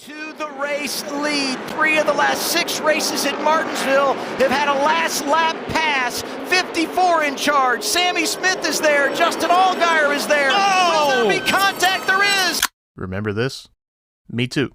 To the race lead. 3 of the last 6 races at Martinsville have had a last lap pass. 54 in charge. Sammy Smith is there. Justin Allgaier is there. Oh! Will there be contact? There is. Remember this? Me too.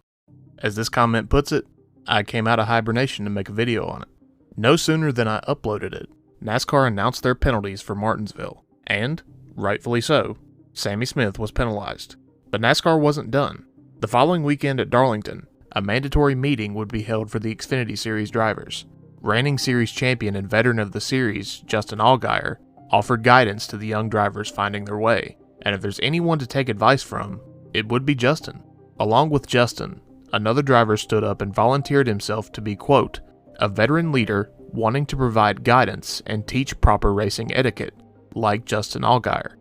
As this comment puts it, I came out of hibernation to make a video on it. No sooner than I uploaded it, NASCAR announced their penalties for Martinsville. And, rightfully so, Sammy Smith was penalized. But NASCAR wasn't done. The following weekend at Darlington, a mandatory meeting would be held for the Xfinity Series drivers. Reigning series champion and veteran of the series, Justin Allgaier, offered guidance to the young drivers finding their way, and if there's anyone to take advice from, it would be Justin. Along with Justin, another driver stood up and volunteered himself to be, quote, a veteran leader wanting to provide guidance and teach proper racing etiquette, like Justin Allgaier.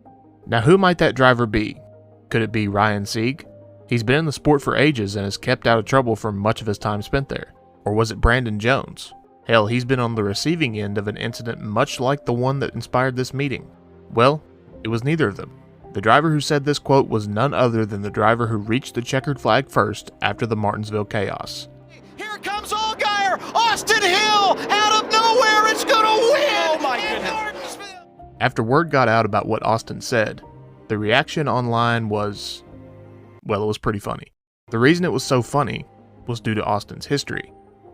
Now who might that driver be? Could it be Ryan Sieg? He's been in the sport for ages and has kept out of trouble for much of his time spent there. Or was it Brandon Jones? Hell, he's been on the receiving end of an incident much like the one that inspired this meeting. Well, it was neither of them. The driver who said this quote was none other than the driver who reached the checkered flag first after the Martinsville chaos. Here comes Allgaier. Austin Hill out of nowhere. It's going to win. Oh my goodness. After word got out about what Austin said, the reaction online was, well, it was pretty funny. The reason it was so funny was due to Austin's history.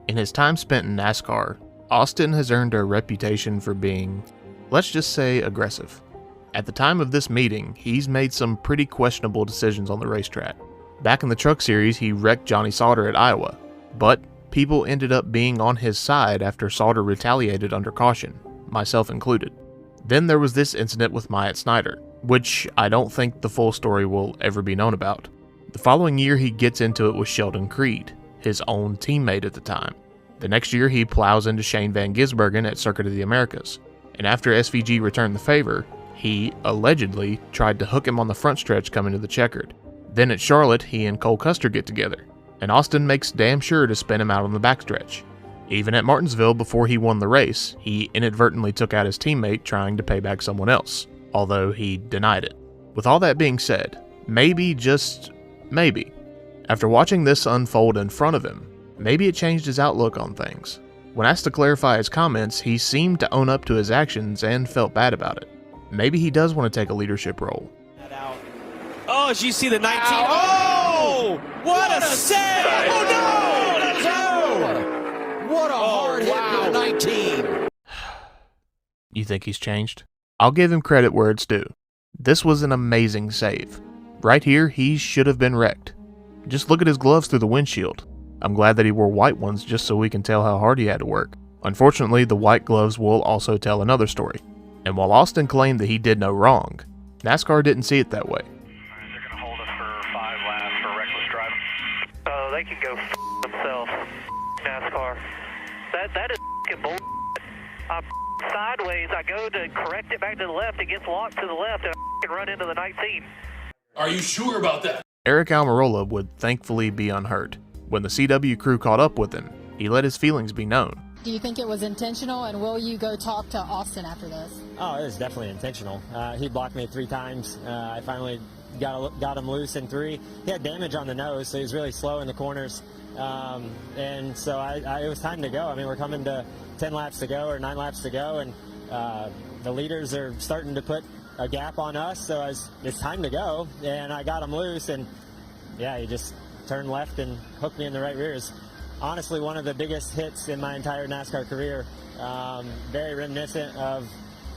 In his time spent in NASCAR, Austin has earned a reputation for being, let's just say, aggressive. At the time of this meeting, he's made some pretty questionable decisions on the racetrack. Back in the Truck Series, he wrecked Johnny Sauter at Iowa, but people ended up being on his side after Sauter retaliated under caution, myself included. Then there was this incident with Myatt Snider, which I don't think the full story will ever be known about. The following year he gets into it with Sheldon Creed, his own teammate at the time. The next year he plows into Shane Van Gisbergen at Circuit of the Americas, and after SVG returned the favor, he, allegedly, tried to hook him on the front stretch coming to the checkered. Then at Charlotte, he and Cole Custer get together, and Austin makes damn sure to spin him out on the backstretch. Even at Martinsville, before he won the race, he inadvertently took out his teammate trying to pay back someone else, although he denied it. With all that being said, maybe, just maybe, after watching this unfold in front of him, maybe it changed his outlook on things. When asked to clarify his comments, he seemed to own up to his actions and felt bad about it. Maybe he does want to take a leadership role. Oh, as you see the 19. Oh! What a save! Oh, no! What a hard hit for the 19. You think he's changed? I'll give him credit where it's due. This was an amazing save. Right here, he should have been wrecked. Just look at his gloves through the windshield. I'm glad that he wore white ones just so we can tell how hard he had to work. Unfortunately, the white gloves will also tell another story. And while Austin claimed that he did no wrong, NASCAR didn't see it that way. They're going to hold us for 5 laps for reckless driving. Oh, they can go themselves, NASCAR. That is bull. I'm sideways. I go to correct it back to the left. It gets locked to the left, and I run into the 19. Are you sure about that? Eric Almirola would thankfully be unhurt. When the CW crew caught up with him, he let his feelings be known. Do you think it was intentional, and will you go talk to Austin after this? Oh, it was definitely intentional. He blocked me 3 times. I finally got him loose in 3. He had damage on the nose, so he was really slow in the corners. And so it was time to go. I mean, we're coming to 10 laps to go or 9 laps to go, and the leaders are starting to put a gap on us, so it's time to go. And I got him loose, and yeah, he just turned left and hooked me in the right rears. Honestly, one of the biggest hits in my entire NASCAR career. Very reminiscent of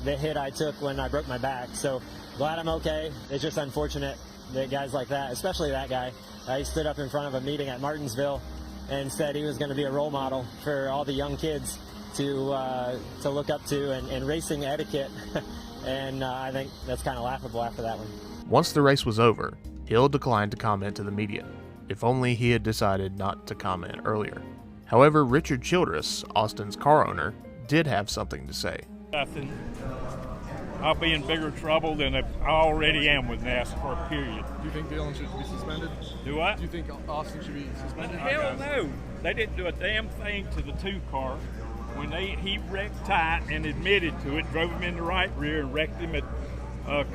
the hit I took when I broke my back. So glad I'm okay. It's just unfortunate that guys like that, especially that guy, he stood up in front of a meeting at Martinsville and said he was going to be a role model for all the young kids to look up to and racing etiquette. And I think that's kind of laughable after that one. Once the race was over, Hill declined to comment to the media. If only he had decided not to comment earlier. However, Richard Childress, Austin's car owner, did have something to say. Nothing. I'll be in bigger trouble than I already am with NASCAR, period. Do you think Dillon should be suspended? Do what? Do you think Austin should be suspended? Hell no. They didn't do a damn thing to the 2 car. When he wrecked tight and admitted to it, drove him in the right rear and wrecked him at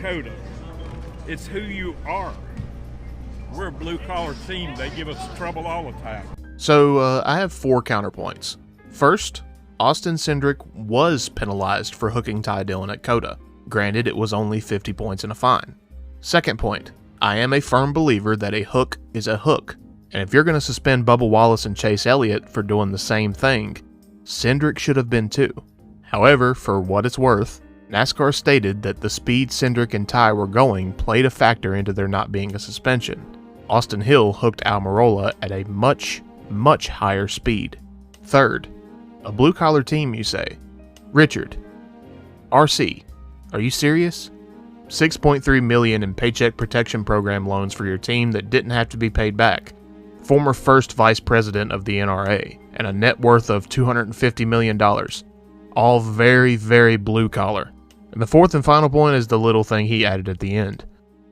Coda. It's who you are. We're a blue-collar team. They give us trouble all the time. So I have 4 counterpoints. First, Austin Cindric was penalized for hooking Ty Dillon at COTA. Granted, it was only 50 points and a fine. Second point, I am a firm believer that a hook is a hook, and if you're going to suspend Bubba Wallace and Chase Elliott for doing the same thing, Cindric should have been too. However, for what it's worth, NASCAR stated that the speed Cindric and Ty were going played a factor into there not being a suspension. Austin Hill hooked Almirola at a much, much higher speed. Third, a blue-collar team, you say? Richard, RC, are you serious? $6.3 million in Paycheck Protection Program loans for your team that didn't have to be paid back. Former first vice president of the NRA, and a net worth of $250 million. All very, very blue-collar. And the fourth and final point is the little thing he added at the end.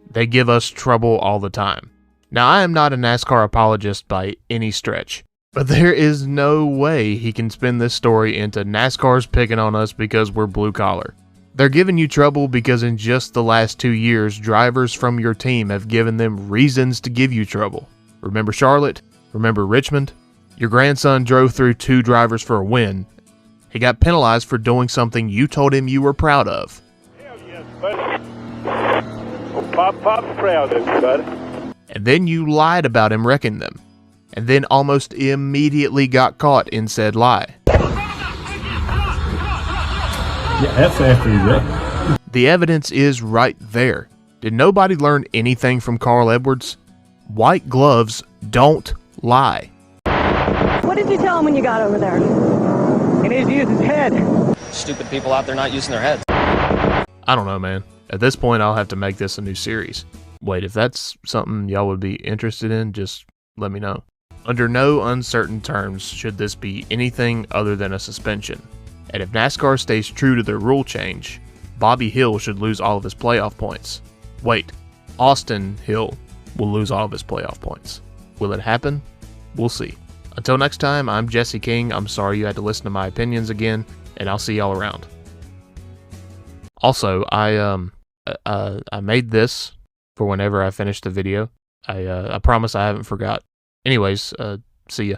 They give us trouble all the time. Now, I am not a NASCAR apologist by any stretch, but there is no way he can spin this story into NASCAR's picking on us because we're blue-collar. They're giving you trouble because in just the last 2 years, drivers from your team have given them reasons to give you trouble. Remember Charlotte? Remember Richmond? Your grandson drove through 2 drivers for a win. He got penalized for doing something you told him you were proud of. Hell yes, buddy. Well, Pop's proud of you, buddy. And then you lied about him wrecking them. And then almost immediately got caught in said lie. Yeah, that's after he wrecked. The evidence is right there. Did nobody learn anything from Carl Edwards? White gloves don't lie. What did you tell him when you got over there? He needs to use his head. Stupid people out there not using their heads. I don't know, man. At this point, I'll have to make this a new series. Wait, if that's something y'all would be interested in, just let me know. Under no uncertain terms should this be anything other than a suspension. And if NASCAR stays true to their rule change, Bobby Hill should lose all of his playoff points. Wait, Austin Hill will lose all of his playoff points. Will it happen? We'll see. Until next time, I'm Jesse King. I'm sorry you had to listen to my opinions again, and I'll see y'all around. Also, I made this for whenever I finish the video. I promise I haven't forgot. Anyways, see ya.